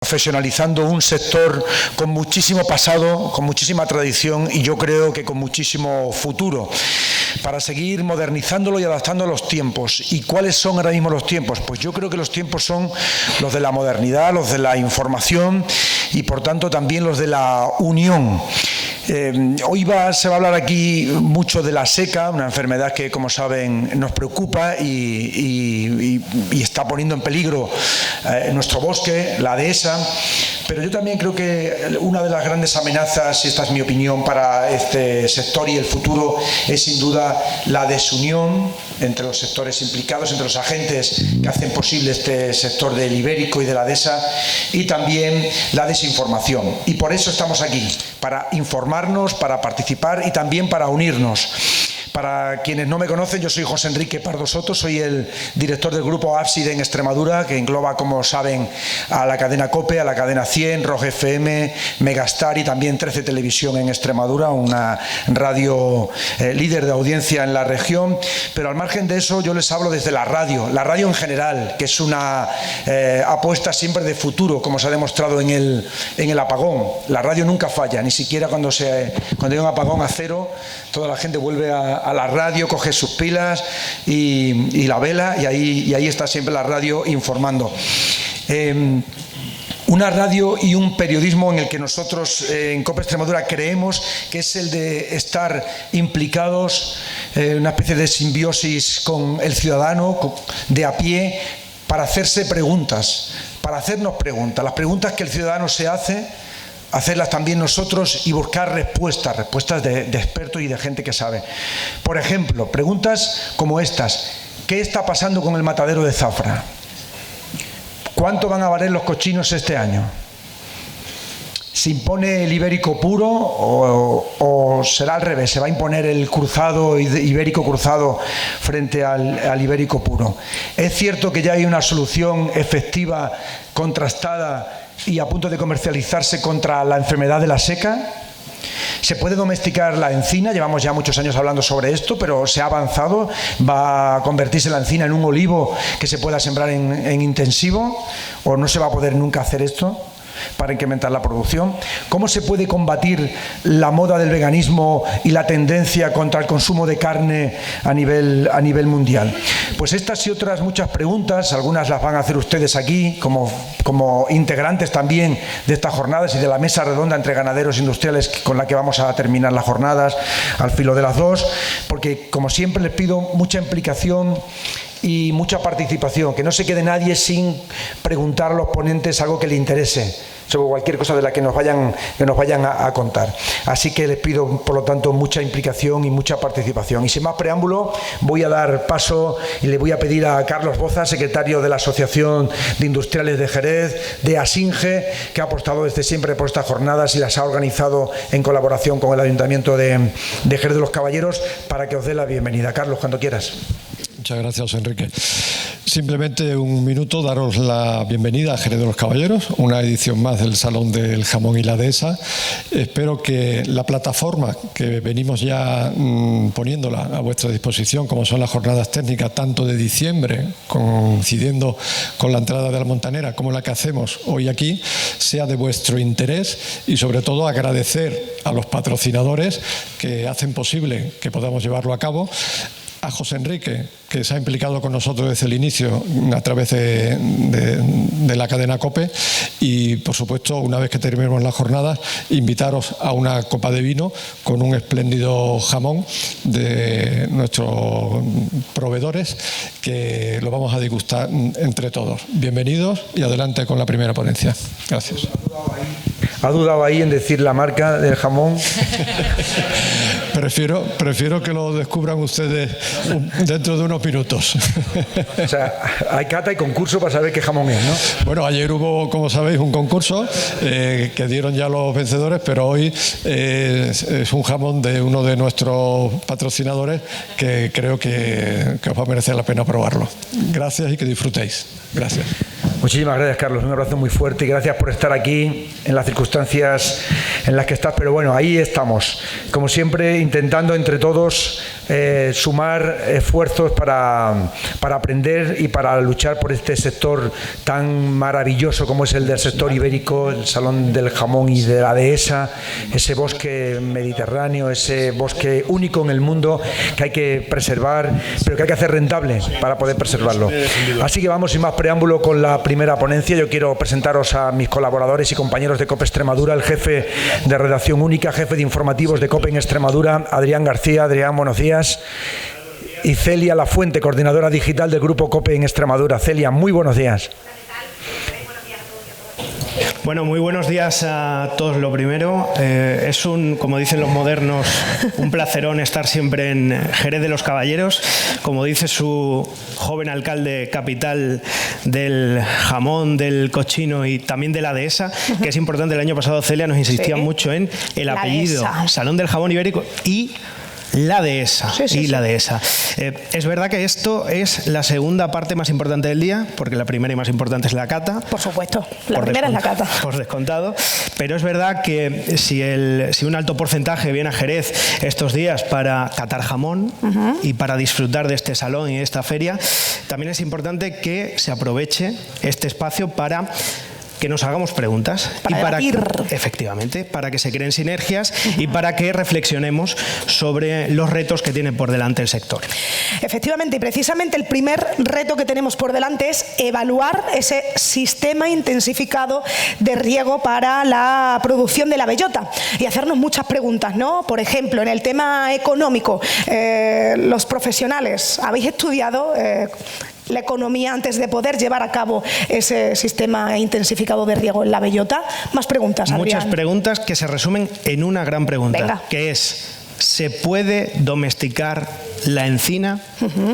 profesionalizando un sector con muchísimo pasado, con muchísima tradición y yo creo que con muchísimo futuro, para seguir modernizándolo y adaptando a los tiempos. ¿Y cuáles son ahora mismo los tiempos? Pues yo creo que los tiempos son los de la modernidad, los de la información y por tanto también los de la unión. Hoy se va a hablar aquí mucho de la seca, una enfermedad que, como saben, nos preocupa y está poniendo en peligro nuestro bosque, la dehesa. Pero yo también creo que una de las grandes amenazas, y esta es mi opinión, para este sector y el futuro, es sin duda la desunión entre los sectores implicados, entre los agentes que hacen posible este sector del ibérico y de la dehesa, y también la desinformación. Y por eso estamos aquí, para informarnos, para participar y también para unirnos. Para quienes no me conocen, yo soy José Enrique Pardo Soto, soy el director del grupo Ábside en Extremadura, que engloba, como saben, a la cadena COPE, a la cadena 100, Rock FM, Megastar y también 13 Televisión en Extremadura, una radio líder de audiencia en la región. Pero al margen de eso, yo les hablo desde la radio en general, que es una apuesta siempre de futuro, como se ha demostrado en el apagón. La radio nunca falla, ni siquiera cuando hay un apagón a cero, toda la gente vuelve a la radio, coge sus pilas y la vela, y ahí está siempre la radio informando. Una radio y un periodismo en el que nosotros en COPE Extremadura creemos que es el de estar implicados, una especie de simbiosis con el ciudadano de a pie, para hacerse preguntas, para hacernos preguntas, las preguntas que el ciudadano se hace, hacerlas también nosotros y buscar respuestas de expertos y de gente que sabe. Por ejemplo, preguntas como estas: ¿qué está pasando con el matadero de Zafra? ¿Cuánto van a valer los cochinos este año? ¿Se impone el ibérico puro o será al revés? ¿Se va a imponer el cruzado, ibérico cruzado, frente al ibérico puro? ¿Es cierto que ya hay una solución efectiva, contrastada y a punto de comercializarse contra la enfermedad de la seca? ¿Se puede domesticar la encina? Llevamos ya muchos años hablando sobre esto, pero se ha avanzado. ¿Va a convertirse la encina en un olivo que se pueda sembrar en intensivo? ¿O no se va a poder nunca hacer esto para incrementar la producción? ¿Cómo se puede combatir la moda del veganismo y la tendencia contra el consumo de carne a nivel mundial? Pues estas y otras muchas preguntas, algunas las van a hacer ustedes aquí como integrantes también de estas jornadas y de la mesa redonda entre ganaderos industriales con la que vamos a terminar las jornadas al filo de las 2, porque como siempre les pido mucha implicación y mucha participación, que no se quede nadie sin preguntar a los ponentes algo que le interese sobre cualquier cosa de la que nos vayan a contar. Así que les pido, por lo tanto, mucha implicación y mucha participación. Y sin más preámbulo, voy a dar paso y le voy a pedir a Carlos Boza, secretario de la Asociación de Industriales de Jerez, de ASINGE, que ha apostado desde siempre por estas jornadas y las ha organizado en colaboración con el Ayuntamiento de Jerez de los Caballeros, para que os dé la bienvenida. Carlos, cuando quieras. Muchas gracias, Enrique. Simplemente un minuto, daros la bienvenida a Jerez de los Caballeros, una edición más del Salón del Jamón y la Dehesa. Espero que la plataforma que venimos ya poniéndola a vuestra disposición, como son las jornadas técnicas tanto de diciembre, coincidiendo con la entrada de la Montanera, como la que hacemos hoy aquí, sea de vuestro interés, y sobre todo agradecer a los patrocinadores que hacen posible que podamos llevarlo a cabo, a José Enrique, que se ha implicado con nosotros desde el inicio a través de la cadena COPE, y por supuesto, una vez que terminemos las jornadas, invitaros a una copa de vino con un espléndido jamón de nuestros proveedores, que lo vamos a degustar entre todos. Bienvenidos y adelante con la primera ponencia. Gracias. ¿Ha dudado ahí en decir la marca del jamón? Prefiero que lo descubran ustedes dentro de unos minutos. O sea, hay cata y concurso para saber qué jamón es, ¿no? Bueno, ayer hubo, como sabéis, un concurso que dieron ya los vencedores, pero hoy es un jamón de uno de nuestros patrocinadores que creo que os va a merecer la pena probarlo. Gracias y que disfrutéis. Gracias. Muchísimas gracias, Carlos. Un abrazo muy fuerte y gracias por estar aquí en las circunstancias en las que estás. Pero bueno, ahí estamos, como siempre, intentando entre todos sumar esfuerzos para aprender y para luchar por este sector tan maravilloso como es el del sector ibérico, el Salón del Jamón y de la Dehesa, ese bosque mediterráneo, ese bosque único en el mundo que hay que preservar, pero que hay que hacer rentable para poder preservarlo. Así que vamos sin más preámbulo con la primera ponencia. Yo quiero presentaros a mis colaboradores y compañeros de COPE Extremadura, el jefe de redacción única, jefe de informativos de COPE en Extremadura, Adrián García. Adrián, buenos días. Y Celia Lafuente, coordinadora digital del Grupo COPE en Extremadura. Celia, muy buenos días. Bueno, muy buenos días a todos. Lo primero, es como dicen los modernos, un placerón estar siempre en Jerez de los Caballeros. Como dice su joven alcalde capital del jamón, del cochino y también de la dehesa, que es importante. El año pasado Celia nos insistía mucho en el apellido, Salón del Jamón Ibérico y la dehesa. La dehesa. Es verdad que esto es la segunda parte más importante del día, porque la primera y más importante es la cata. Por supuesto, la primera es la cata. Por descontado. Pero es verdad que si un alto porcentaje viene a Jerez estos días para catar jamón y para disfrutar de este salón y de esta feria, también es importante que se aproveche este espacio para que nos hagamos preguntas efectivamente, para que se creen sinergias y para que reflexionemos sobre los retos que tiene por delante el sector. Efectivamente, y precisamente el primer reto que tenemos por delante es evaluar ese sistema intensificado de riego para la producción de la bellota y hacernos muchas preguntas, ¿no? Por ejemplo, en el tema económico, los profesionales, ¿habéis estudiado la economía antes de poder llevar a cabo ese sistema intensificado de riego en la bellota? Más preguntas, Adrián. Muchas preguntas que se resumen en una gran pregunta. Venga. Que es: ¿se puede domesticar la encina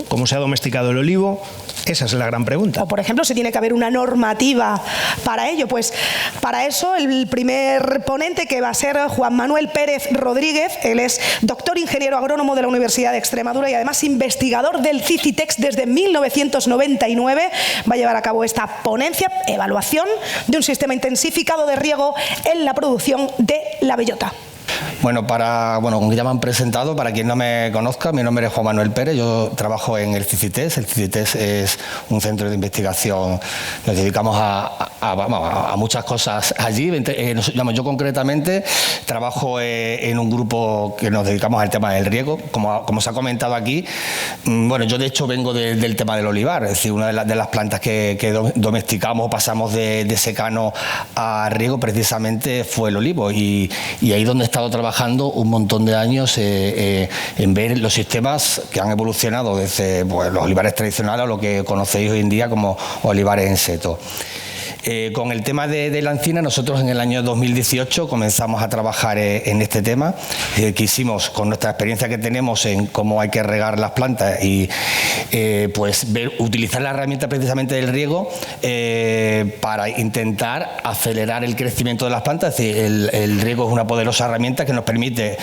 como se ha domesticado el olivo? Esa es la gran pregunta. O, por ejemplo, si tiene que haber una normativa para ello. Pues para eso el primer ponente, que va a ser Juan Manuel Pérez Rodríguez. Él es doctor ingeniero agrónomo de la Universidad de Extremadura y además investigador del CICITEX desde 1999. Va a llevar a cabo esta ponencia, evaluación de un sistema intensificado de riego en la producción de la bellota. Bueno, como ya me han presentado, para quien no me conozca, mi nombre es Juan Manuel Pérez, yo trabajo en el CICITEX. El CICITEX es un centro de investigación, nos dedicamos a muchas cosas allí. Yo concretamente trabajo en un grupo que nos dedicamos al tema del riego, como se ha comentado aquí. Bueno, yo de hecho vengo del tema del olivar, es decir, una de las plantas que domesticamos, pasamos de secano a riego, precisamente fue el olivo, y ahí donde he estado trabajando un montón de años en ver los sistemas que han evolucionado desde los olivares tradicionales a lo que conocéis hoy en día como olivares en seto. Con el tema de la encina, nosotros en el año 2018 comenzamos a trabajar en este tema. Quisimos, con nuestra experiencia que tenemos en cómo hay que regar las plantas y utilizar la herramienta precisamente del riego para intentar acelerar el crecimiento de las plantas. Es decir, el riego es una poderosa herramienta que nos permite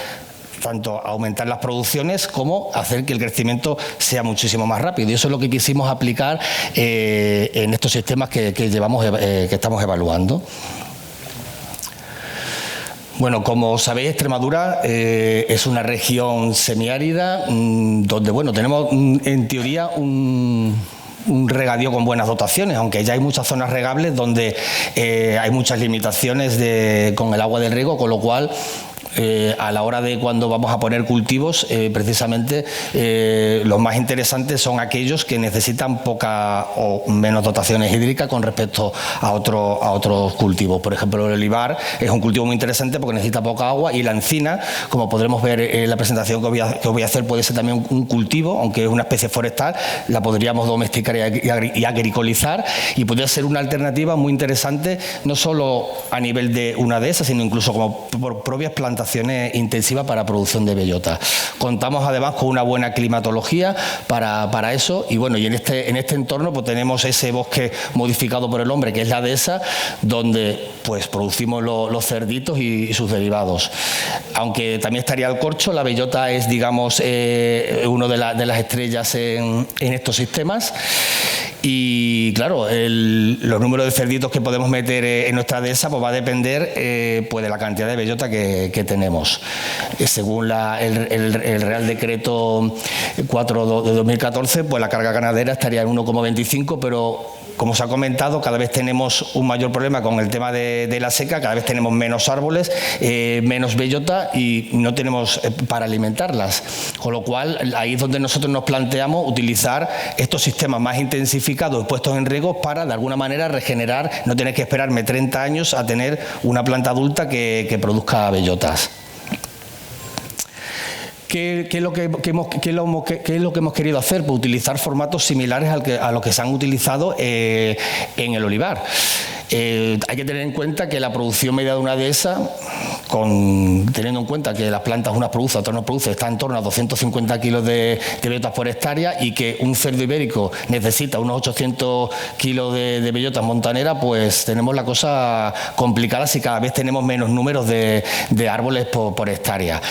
tanto aumentar las producciones como hacer que el crecimiento sea muchísimo más rápido. Y eso es lo que quisimos aplicar en estos sistemas que estamos evaluando. Bueno, como sabéis, Extremadura es una región semiárida donde tenemos en teoría un regadío con buenas dotaciones, aunque ya hay muchas zonas regables donde hay muchas limitaciones con el agua del riego, con lo cual a la hora de cuando vamos a poner cultivos, precisamente los más interesantes son aquellos que necesitan poca o menos dotaciones hídricas con respecto a otros cultivos. Por ejemplo, el olivar es un cultivo muy interesante porque necesita poca agua, y la encina, como podremos ver en la presentación que os voy a hacer, puede ser también un cultivo, aunque es una especie forestal, la podríamos domesticar y agricolizar, y podría ser una alternativa muy interesante, no solo a nivel de una dehesa, sino incluso como por propias plantaciones intensivas para producción de bellota. Contamos además con una buena climatología para eso, y en este entorno tenemos ese bosque modificado por el hombre, que es la dehesa, donde producimos los cerditos y sus derivados. Aunque también estaría el corcho, la bellota es, digamos, una de las estrellas en estos sistemas. Y claro, los números de cerditos que podemos meter en nuestra dehesa pues va a depender pues de la cantidad de bellota que tenemos. Según el Real Decreto 4 de 2014, pues la carga ganadera estaría en 1,25, pero como se ha comentado, cada vez tenemos un mayor problema con el tema de la seca, cada vez tenemos menos árboles, menos bellota y no tenemos para alimentarlas. Con lo cual, ahí es donde nosotros nos planteamos utilizar estos sistemas más intensificados puestos en riego para, de alguna manera, regenerar, no tener que esperarme 30 años a tener una planta adulta que produzca bellotas. ¿Qué es lo que hemos querido hacer? Pues utilizar formatos similares a los que se han utilizado en el olivar. Hay que tener en cuenta que la producción media de una dehesa, teniendo en cuenta que las plantas unas producen, otras no producen, está en torno a 250 kilos de bellotas por hectárea y que un cerdo ibérico necesita unos 800 kilos de bellotas montaneras, pues tenemos la cosa complicada si cada vez tenemos menos números de árboles por hectárea.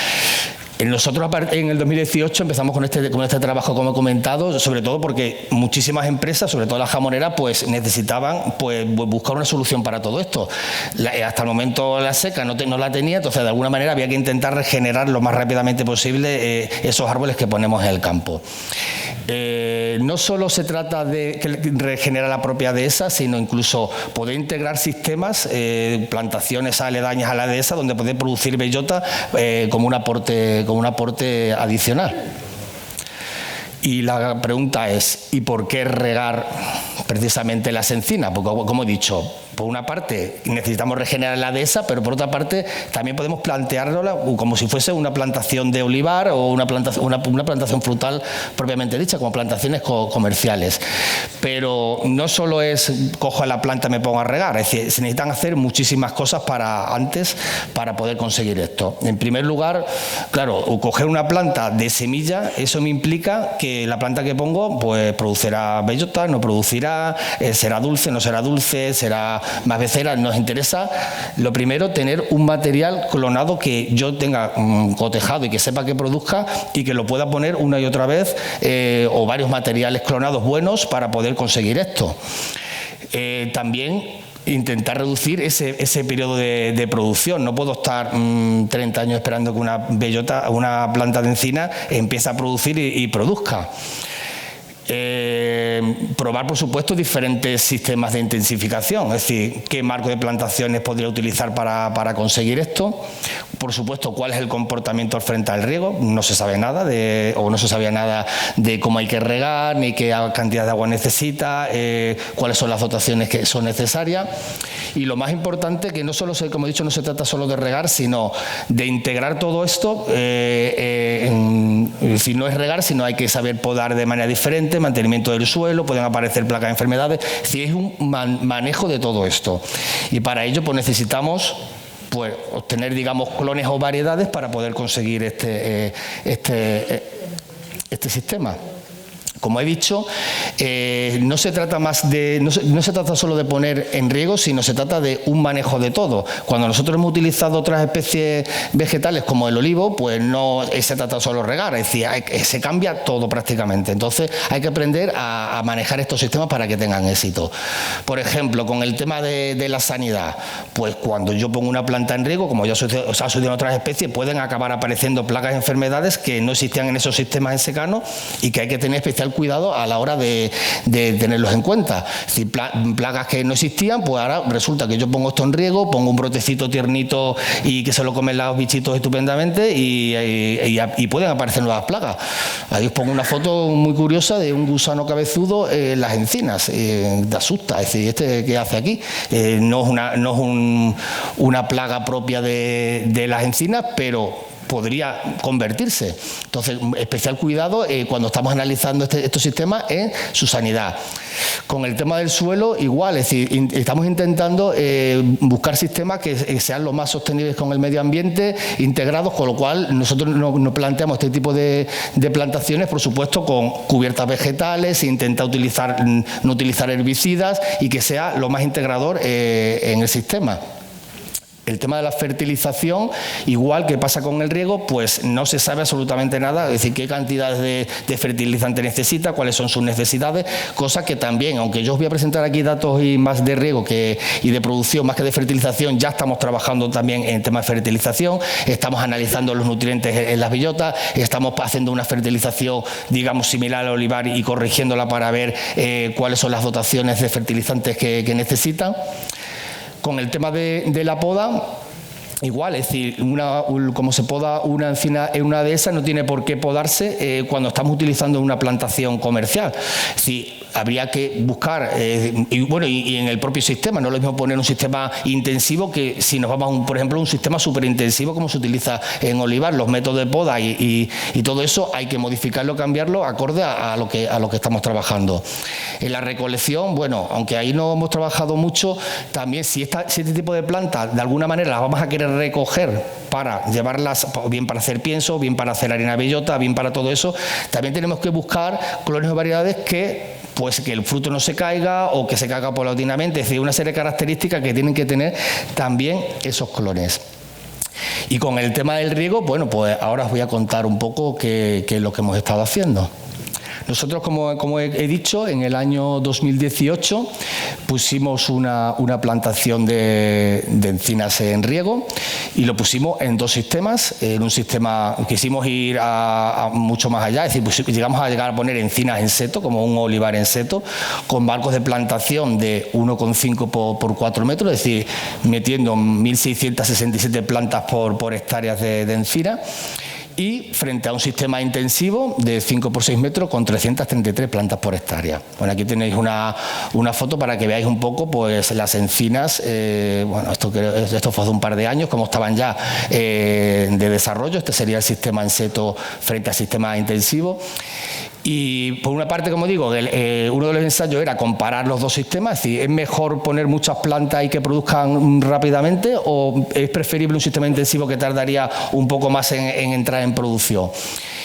Nosotros en el 2018 empezamos con este trabajo, como he comentado, sobre todo porque muchísimas empresas, sobre todo las jamoneras, pues necesitaban pues buscar una solución para todo esto. Hasta el momento la seca no la tenía, entonces de alguna manera había que intentar regenerar lo más rápidamente posible esos árboles que ponemos en el campo. No solo se trata de regenerar la propia dehesa, sino incluso poder integrar sistemas, plantaciones aledañas a la dehesa, donde poder producir bellota como un aporte adicional. Y la pregunta es, ¿y por qué regar precisamente las encinas? Porque, como he dicho, por una parte necesitamos regenerar la dehesa, pero por otra parte también podemos plantearlo como si fuese una plantación de olivar o una plantación frutal propiamente dicha, como plantaciones comerciales. Pero no solo es cojo la planta y me pongo a regar, es decir, se necesitan hacer muchísimas cosas para poder conseguir esto. En primer lugar, claro, coger una planta de semilla, eso me implica que la planta que pongo pues producirá bellota, no producirá, será dulce, no será dulce, será más becera. Nos interesa, lo primero, tener un material clonado que yo tenga cotejado y que sepa que produzca y que lo pueda poner una y otra vez, o varios materiales clonados buenos para poder conseguir esto. También intentar reducir ese periodo de producción. No puedo estar 30 años esperando que una planta de encina empiece a producir y produzca. Probar, por supuesto, diferentes sistemas de intensificación, es decir, qué marco de plantaciones podría utilizar para conseguir esto. Por supuesto, cuál es el comportamiento frente al riego. No se sabe nada no se sabía nada de cómo hay que regar, ni qué cantidad de agua necesita, cuáles son las dotaciones que son necesarias. Y lo más importante, que no solo, como he dicho, no se trata solo de regar, sino de integrar todo esto. Si no es regar, sino hay que saber podar de manera diferente, mantenimiento del suelo, pueden aparecer placas de enfermedades. Si es un manejo de todo esto. Y para ello pues necesitamos pues obtener, digamos, clones o variedades para poder conseguir este sistema. Como he dicho, no se trata solo de poner en riego, sino se trata de un manejo de todo. Cuando nosotros hemos utilizado otras especies vegetales como el olivo, pues no se trata solo de regar, es decir, se cambia todo prácticamente. Entonces hay que aprender a manejar estos sistemas para que tengan éxito. Por ejemplo, con el tema de la sanidad, pues cuando yo pongo una planta en riego, como ya ha sucedido en otras especies, pueden acabar apareciendo plagas y enfermedades que no existían en esos sistemas en secano y que hay que tener especial cuidado a la hora de tenerlos en cuenta. Es decir, plagas que no existían, pues ahora resulta que yo pongo esto en riego, pongo un brotecito tiernito y que se lo comen los bichitos estupendamente y pueden aparecer nuevas plagas. Ahí os pongo una foto muy curiosa de un gusano cabezudo en las encinas. Te asusta, es decir, ¿qué hace aquí? No es una plaga propia de las encinas, pero podría convertirse. Entonces, especial cuidado cuando estamos analizando estos sistemas en su sanidad. Con el tema del suelo, igual, es decir, estamos intentando buscar sistemas que sean lo más sostenibles con el medio ambiente, integrados, con lo cual nosotros nos planteamos este tipo de plantaciones, por supuesto, con cubiertas vegetales, intenta no utilizar herbicidas y que sea lo más integrador en el sistema. El tema de la fertilización, igual que pasa con el riego, pues no se sabe absolutamente nada, es decir, qué cantidades de fertilizante necesita, cuáles son sus necesidades, cosa que también, aunque yo os voy a presentar aquí datos y más de riego y de producción, más que de fertilización, ya estamos trabajando también en tema de fertilización, estamos analizando los nutrientes en las bellotas, estamos haciendo una fertilización, digamos, similar al olivar y corrigiéndola para ver cuáles son las dotaciones de fertilizantes que necesitan. Con el tema de la poda, igual, es decir, como se poda una encina en una dehesa, no tiene por qué podarse cuando estamos utilizando una plantación comercial. Es decir, habría que buscar, y en el propio sistema, no es lo mismo poner un sistema intensivo que si nos vamos, por ejemplo, a un sistema superintensivo como se utiliza en olivar, los métodos de poda y todo eso hay que modificarlo, cambiarlo acorde a lo que estamos trabajando. En la recolección, bueno, aunque ahí no hemos trabajado mucho, también si este tipo de plantas de alguna manera las vamos a querer recoger para llevarlas, bien para hacer pienso, bien para hacer harina bellota, bien para todo eso, también tenemos que buscar clones o variedades que el fruto no se caiga o que se caiga paulatinamente, es decir, una serie de características que tienen que tener también esos clones. Y con el tema del riego, bueno, pues ahora os voy a contar un poco qué es lo que hemos estado haciendo. Nosotros, como he dicho, en el año 2018 pusimos una plantación de encinas en riego y lo pusimos en 2 sistemas. En un sistema quisimos ir a mucho más allá, es decir, llegamos a llegar a poner encinas en seto, como un olivar en seto, con bancos de plantación de 1,5 por 4 metros, es decir, metiendo 1.667 plantas por hectáreas de encina. Y frente a un sistema intensivo de 5 por 6 metros con 333 plantas por hectárea. Bueno, aquí tenéis una foto para que veáis un poco pues las encinas, bueno, esto fue hace un par de años, como estaban ya de desarrollo. Este sería el sistema en seto frente al sistema intensivo. Y por una parte, como digo, uno de los ensayos era comparar los 2 sistemas, es decir, ¿es mejor poner muchas plantas y que produzcan rápidamente o es preferible un sistema intensivo que tardaría un poco más en entrar en producción?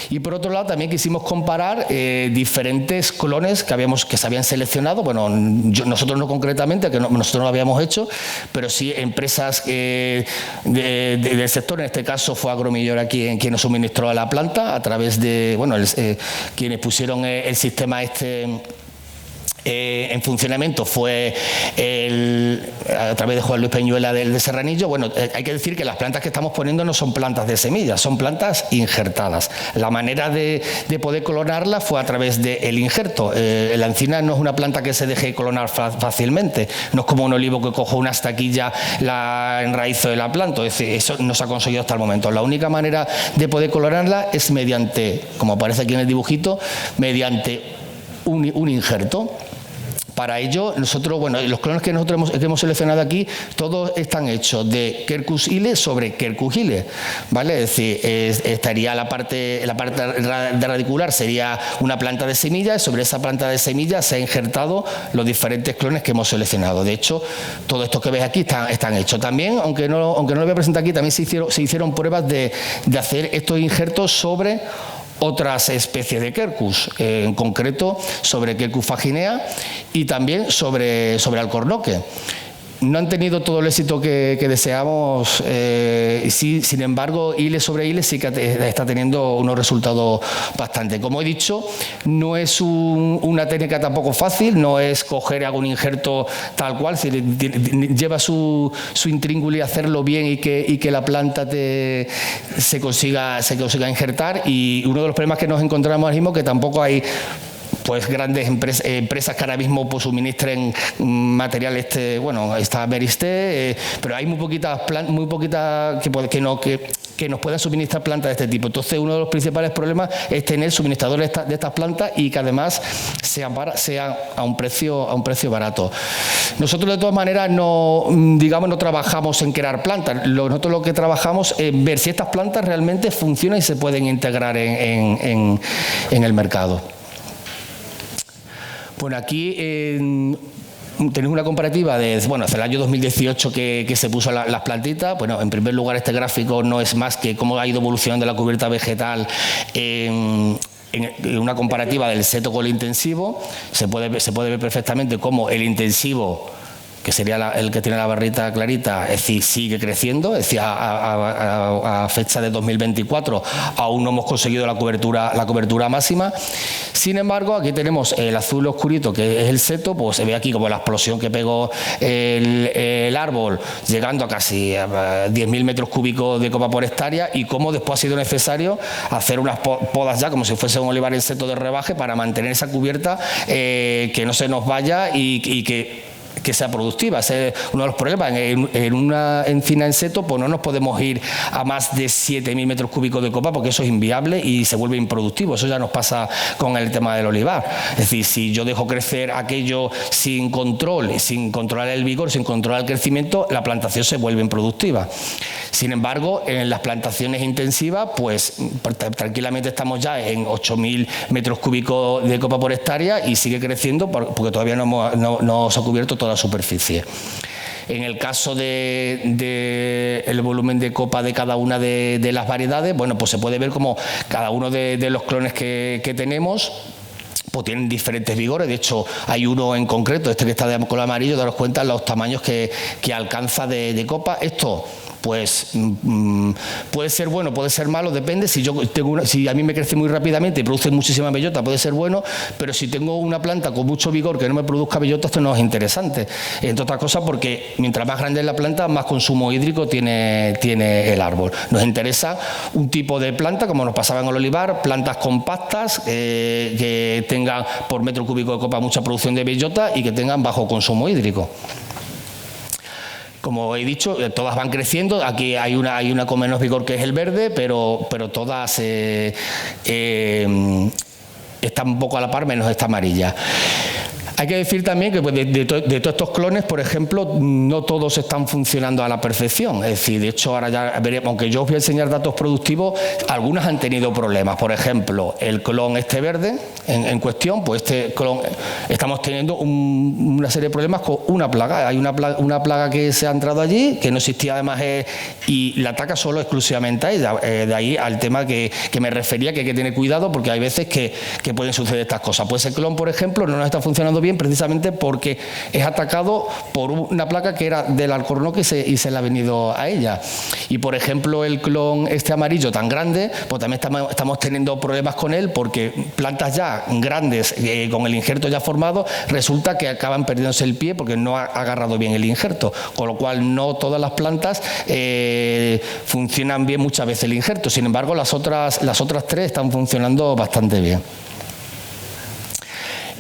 Y por otro lado también quisimos comparar diferentes clones que se habían seleccionado, bueno, nosotros no concretamente, que nosotros no lo habíamos hecho, pero sí empresas del sector, en este caso fue Agromillor aquí quien nos suministró a la planta a través de, bueno, quienes pusieron el sistema en funcionamiento fue a través de Juan Luis Peñuela de Serranillo. Bueno, hay que decir que las plantas que estamos poniendo no son plantas de semillas, son plantas injertadas. La manera de poder clonarlas fue a través del injerto. La encina no es una planta que se deje clonar fácilmente, no es como un olivo que cojo una estaquilla, la enraizo de la planta, es decir, eso no se ha conseguido hasta el momento. La única manera de poder clonarla es mediante, como aparece aquí en el dibujito, mediante un injerto. Para ello, nosotros, bueno, los clones que nosotros hemos seleccionado aquí, todos están hechos de Quercus ile sobre Quercus ile, ¿vale? Es decir, estaría la parte de radicular, sería una planta de semillas, y sobre esa planta de semillas se han injertado los diferentes clones que hemos seleccionado. De hecho, todo esto que ves aquí están hechos. También, aunque no lo voy a presentar aquí, también se hicieron pruebas de hacer estos injertos sobre otras especies de Quercus, en concreto sobre Quercus faginea y también sobre alcornoque. No han tenido todo el éxito que deseamos, sí, sin embargo, ile sobre ile sí que está teniendo unos resultados bastante. Como he dicho, no es una técnica tampoco fácil, no es coger algún injerto tal cual, lleva su intríngulis, hacerlo bien y que la planta se consiga injertar. Y uno de los problemas que nos encontramos ahora mismo es que tampoco hay pues grandes empresas que ahora mismo pues suministren material bueno, está Beristé, pero hay muy poquitas que nos puedan suministrar plantas de este tipo. Entonces, uno de los principales problemas es tener suministradores de estas plantas y que además sean a un precio barato. Nosotros, de todas maneras, no trabajamos en crear plantas. Nosotros lo que trabajamos es ver si estas plantas realmente funcionan y se pueden integrar en el mercado. Bueno, aquí tenéis una comparativa desde el año 2018 que se puso las plantitas. Bueno, en primer lugar, este gráfico no es más que cómo ha ido evolucionando la cubierta vegetal en una comparativa del seto con el intensivo. Se puede ver perfectamente cómo el intensivo, que sería el que tiene la barrita clarita, es decir, sigue creciendo, es decir, a fecha de 2024 aún no hemos conseguido la cobertura máxima. Sin embargo, aquí tenemos el azul oscurito, que es el seto, pues se ve aquí como la explosión que pegó el árbol, llegando a casi 10.000 metros cúbicos de copa por hectárea, y cómo después ha sido necesario hacer unas podas ya, como si fuese un olivar en seto de rebaje, para mantener esa cubierta, que no se nos vaya y que sea productiva. Ese es uno de los problemas. En una encina en seto, pues no nos podemos ir a más de 7.000 metros cúbicos de copa, porque eso es inviable y se vuelve improductivo. Eso ya nos pasa con el tema del olivar. Es decir, si yo dejo crecer aquello sin control, sin controlar el vigor, sin controlar el crecimiento, la plantación se vuelve improductiva. Sin embargo, en las plantaciones intensivas, pues tranquilamente estamos ya en 8.000 metros cúbicos de copa por hectárea y sigue creciendo porque todavía no se ha cubierto toda la superficie. En el caso del volumen de copa de cada una de las variedades, bueno, pues se puede ver como cada uno de los clones que tenemos, pues tienen diferentes vigores. De hecho, hay uno en concreto, este que está de color amarillo, daros cuenta los tamaños que alcanza de copa. Esto, pues puede ser bueno, puede ser malo, depende. Si a mí me crece muy rápidamente y produce muchísima bellota, puede ser bueno, pero si tengo una planta con mucho vigor que no me produzca bellota, esto no es interesante. Entre otras cosas, porque mientras más grande es la planta, más consumo hídrico tiene el árbol. Nos interesa un tipo de planta, como nos pasaba en el olivar, plantas compactas, que tengan por metro cúbico de copa mucha producción de bellota y que tengan bajo consumo hídrico. Como he dicho, todas van creciendo. Aquí hay una con menos vigor, que es el verde, pero todas están un poco a la par, menos esta amarilla. Hay que decir también que de todos estos clones, por ejemplo, no todos están funcionando a la perfección. Es decir, de hecho, ahora ya veremos, aunque yo os voy a enseñar datos productivos, algunas han tenido problemas. Por ejemplo, el clon este verde en cuestión, pues este clon estamos teniendo una serie de problemas con una plaga. Hay una plaga que se ha entrado allí, que no existía además, y la ataca solo exclusivamente a ella. De ahí al tema que me refería, que hay que tener cuidado, porque hay veces que pueden suceder estas cosas. Pues ese clon, por ejemplo, no nos está funcionando bien, precisamente porque es atacado por una plaga que era del alcornoque y se le ha venido a ella. Y por ejemplo, el clon este amarillo tan grande, pues también estamos teniendo problemas con él, porque plantas ya grandes, con el injerto ya formado, resulta que acaban perdiéndose el pie porque no ha agarrado bien el injerto, con lo cual no todas las plantas funcionan bien muchas veces el injerto. Sin embargo, las otras tres están funcionando bastante bien.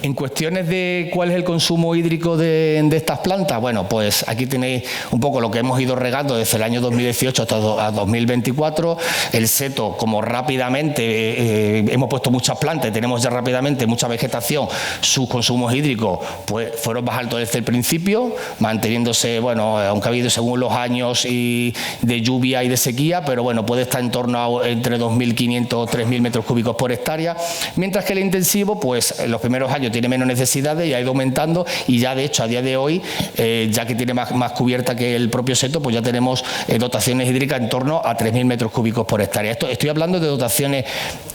En cuestiones de cuál es el consumo hídrico de estas plantas, bueno, pues aquí tenéis un poco lo que hemos ido regando desde el año 2018 hasta 2024. El seto, como rápidamente hemos puesto muchas plantas y tenemos ya rápidamente mucha vegetación, sus consumos hídricos pues fueron más altos desde el principio, manteniéndose, bueno, aunque ha habido según los años y de lluvia y de sequía, pero bueno, puede estar en torno a entre 2.500 o 3.000 metros cúbicos por hectárea, mientras que el intensivo, pues en los primeros años tiene menos necesidades y ha ido aumentando, y ya de hecho a día de hoy, ya que tiene más cubierta que el propio seto, pues ya tenemos dotaciones hídricas en torno a 3.000 metros cúbicos por hectárea. Estoy hablando de dotaciones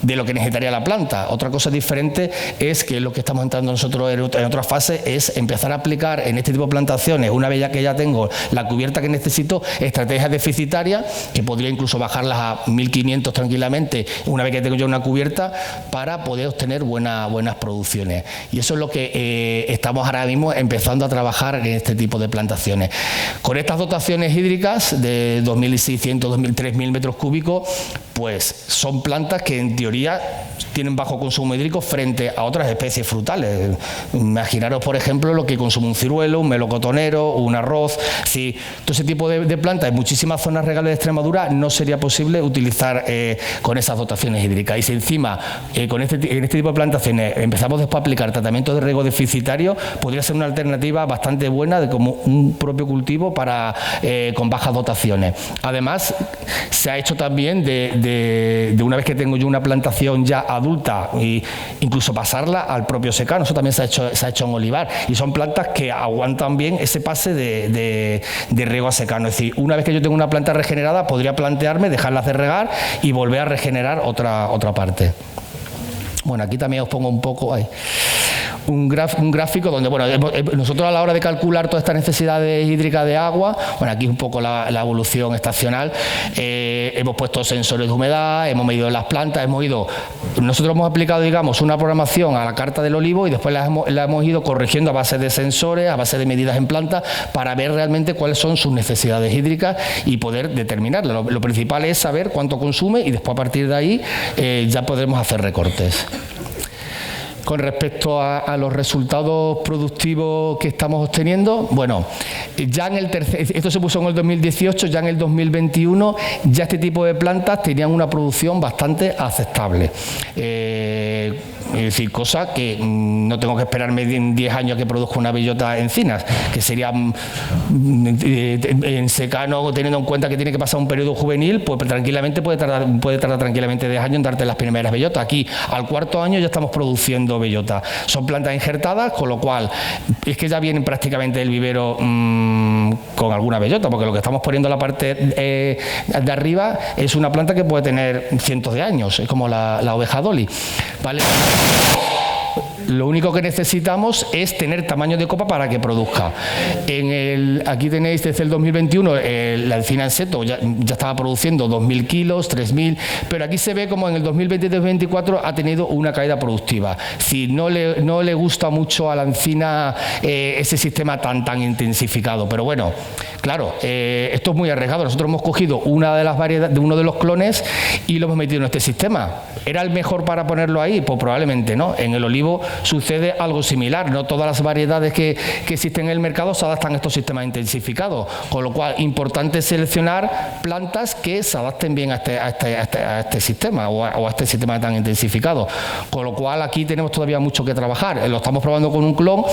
de lo que necesitaría la planta. Otra cosa diferente es que lo que estamos entrando nosotros en otra fase es empezar a aplicar en este tipo de plantaciones, una vez que ya tengo la cubierta que necesito, estrategias deficitarias, que podría incluso bajarlas a 1.500 tranquilamente, una vez que tengo ya una cubierta, para poder obtener buenas producciones. Y eso es lo que estamos ahora mismo empezando a trabajar en este tipo de plantaciones. Con estas dotaciones hídricas de 2.600, 3.000 metros cúbicos, pues son plantas que en teoría tienen bajo consumo hídrico frente a otras especies frutales. Imaginaros, por ejemplo, lo que consume un ciruelo, un melocotonero, un arroz. Sí, todo ese tipo de plantas en muchísimas zonas regales de Extremadura no sería posible utilizar con esas dotaciones hídricas. Y si encima en este tipo de plantaciones empezamos después a aplicar tratamiento de riego deficitario, podría ser una alternativa bastante buena de como un propio cultivo con bajas dotaciones. Además, se ha hecho también de una vez que tengo yo una plantación ya adulta, e incluso pasarla al propio secano. Eso también se ha hecho en olivar, y son plantas que aguantan bien ese pase de riego a secano. Es decir, una vez que yo tengo una planta regenerada, podría plantearme dejarlas de regar y volver a regenerar otra parte. Bueno, aquí también os pongo un poco un gráfico donde, bueno, nosotros a la hora de calcular todas estas necesidades hídricas de agua, bueno, aquí es un poco la evolución estacional, hemos puesto sensores de humedad, hemos medido las plantas, nosotros hemos aplicado, digamos, una programación a la carta del olivo y después la hemos ido corrigiendo a base de sensores, a base de medidas en planta, para ver realmente cuáles son sus necesidades hídricas y poder determinarlo. Lo principal es saber cuánto consume y después a partir de ahí ya podremos hacer recortes. Con respecto a los resultados productivos que estamos obteniendo, bueno, ya en esto se puso en el 2018, ya en el 2021 ya este tipo de plantas tenían una producción bastante aceptable. Es decir, cosa que no tengo que esperarme 10 años a que produzca una bellota encinas, que sería en secano, teniendo en cuenta que tiene que pasar un periodo juvenil, pues tranquilamente puede tardar tranquilamente 10 años en darte las primeras bellotas. Aquí al cuarto año ya estamos produciendo bellota. Son plantas injertadas, con lo cual es que ya vienen prácticamente del vivero con alguna bellota, porque lo que estamos poniendo en la parte de arriba es una planta que puede tener cientos de años, es como la oveja Dolly, ¿vale? Lo único que necesitamos es tener tamaño de copa para que produzca. Aquí tenéis desde el 2021 la encina en seto ya estaba produciendo 2.000 kilos, 3.000, pero aquí se ve como en el 2023-2024 ha tenido una caída productiva. Si no le gusta mucho a la encina ese sistema tan intensificado, pero bueno, claro, esto es muy arriesgado. Nosotros hemos cogido una de las variedades, de uno de los clones y lo hemos metido en este sistema. ¿Era el mejor para ponerlo ahí? Pues probablemente no. En el olivo sucede algo similar. No todas las variedades que existen en el mercado se adaptan a estos sistemas intensificados, con lo cual importante seleccionar plantas que se adapten bien a este sistema o a este sistema tan intensificado. Con lo cual aquí tenemos todavía mucho que trabajar. Lo estamos probando con un clon,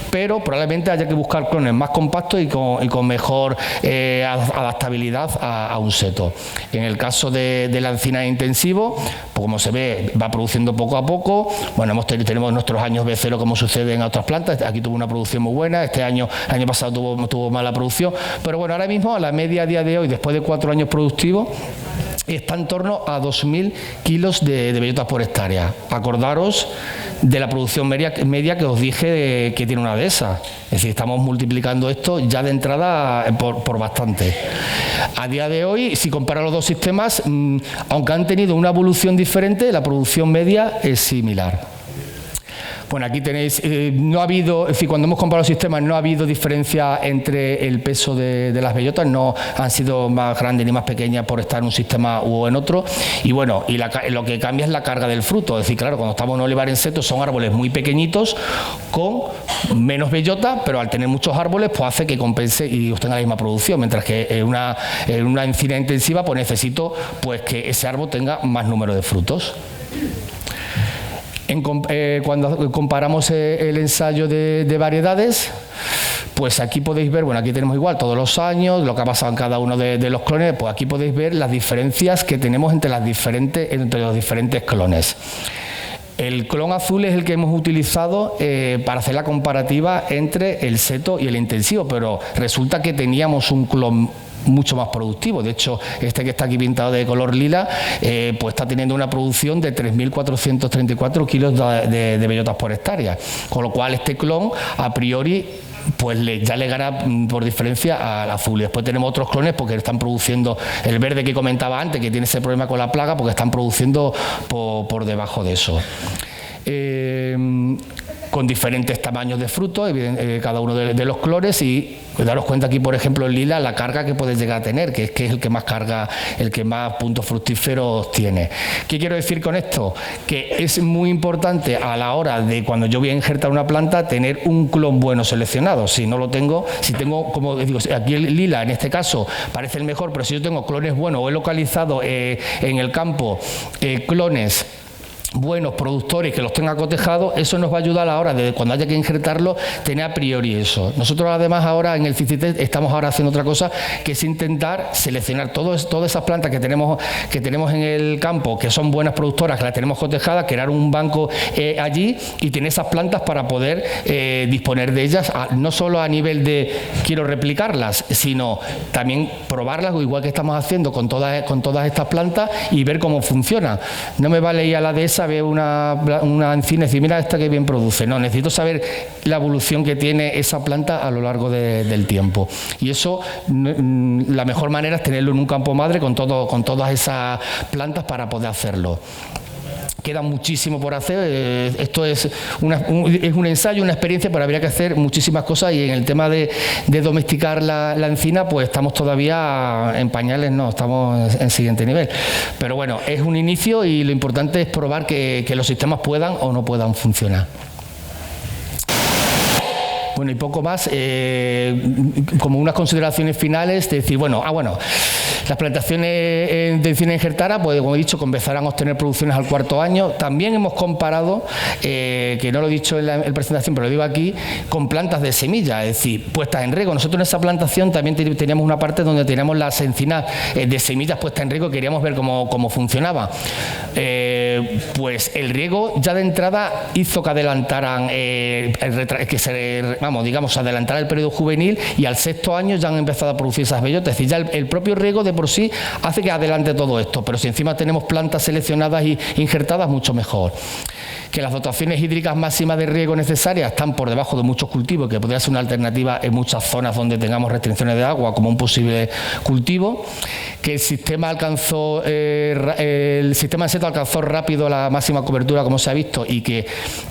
pero probablemente haya que buscar clones más compactos y con mejor adaptabilidad a un seto. En el caso de la encina intensivo, pues como se ve, va produciendo poco a poco. Bueno, tenemos nuestros años B0 como sucede en otras plantas. Aquí tuvo una producción muy buena, el año pasado tuvo mala producción, pero bueno, ahora mismo la media a día de hoy, después de 4 años productivos, está en torno a 2.000 kilos de bellotas por hectárea. Acordaros de la producción media que os dije que tiene una dehesa. Es decir, estamos multiplicando esto ya de entrada por bastante. A día de hoy, si comparas los dos sistemas, aunque han tenido una evolución diferente, la producción media es similar. Bueno, aquí tenéis, no ha habido, es decir, cuando hemos comparado sistemas no ha habido diferencia entre el peso de las bellotas, no han sido más grandes ni más pequeñas por estar en un sistema u en otro. Y bueno, lo que cambia es la carga del fruto. Es decir, claro, cuando estamos en olivar en seto son árboles muy pequeñitos con menos bellota, pero al tener muchos árboles pues hace que compense y obtenga la misma producción, mientras que en una encina intensiva pues necesito pues que ese árbol tenga más número de frutos. Cuando comparamos el ensayo de variedades, pues aquí podéis ver, bueno, aquí tenemos igual todos los años, lo que ha pasado en cada uno de los clones, pues aquí podéis ver las diferencias que tenemos entre los diferentes clones. El clon azul es el que hemos utilizado para hacer la comparativa entre el seto y el intensivo, pero resulta que teníamos un clon mucho más productivo. De hecho, este que está aquí pintado de color lila, pues está teniendo una producción de 3.434 kilos de bellotas por hectárea, con lo cual este clon a priori pues ya le gana por diferencia al azul. Y después tenemos otros clones porque están produciendo el verde que comentaba antes, que tiene ese problema con la plaga, porque están produciendo por debajo de eso. Con diferentes tamaños de frutos, cada uno de los clones, y daros cuenta aquí, por ejemplo, en lila, la carga que puedes llegar a tener, que es el que más carga, el que más puntos fructíferos tiene. ¿Qué quiero decir con esto? Que es muy importante a la hora de cuando yo voy a injertar una planta tener un clon bueno seleccionado. Si no lo tengo, si tengo, como digo, aquí el lila en este caso parece el mejor, pero si yo tengo clones buenos o he localizado en el campo clones buenos productores que los tenga cotejados, eso nos va a ayudar a la hora de cuando haya que injertarlo tener a priori eso. Nosotros además ahora en el CICITES estamos ahora haciendo otra cosa, que es intentar seleccionar todas esas plantas que tenemos en el campo, que son buenas productoras, que las tenemos cotejadas, crear un banco allí y tener esas plantas para poder disponer de ellas, no solo a nivel de quiero replicarlas, sino también probarlas, igual que estamos haciendo con todas estas plantas, y ver cómo funciona. No me vale ir a la dehesa ve una encina y decir, mira esta que bien produce. No, necesito saber la evolución que tiene esa planta a lo largo del tiempo. Y eso, la mejor manera es tenerlo en un campo madre con todas esas plantas para poder hacerlo. Queda muchísimo por hacer, esto es un ensayo, una experiencia, pero habría que hacer muchísimas cosas, y en el tema de domesticar la encina, pues estamos todavía en pañales, no, estamos en siguiente nivel. Pero bueno, es un inicio y lo importante es probar que los sistemas puedan o no puedan funcionar. Bueno, y poco más, como unas consideraciones finales, de decir, las plantaciones de encina injertada, pues como he dicho, comenzarán a obtener producciones al 4º año. También hemos comparado, que no lo he dicho en la presentación, pero lo digo aquí, con plantas de semilla, es decir, puestas en riego. Nosotros en esa plantación también teníamos una parte donde teníamos las encinas de semillas puestas en riego, queríamos ver cómo funcionaba. Pues el riego ya de entrada hizo que adelantaran, adelantar el periodo juvenil, y al 6º año ya han empezado a producir esas bellotas. Es decir, ya el propio riego de por sí hace que adelante todo esto, pero si encima tenemos plantas seleccionadas y injertadas, mucho mejor. Que las dotaciones hídricas máximas de riego necesarias están por debajo de muchos cultivos, que podría ser una alternativa en muchas zonas donde tengamos restricciones de agua como un posible cultivo. Que el sistema en seto alcanzó rápido la máxima cobertura, como se ha visto,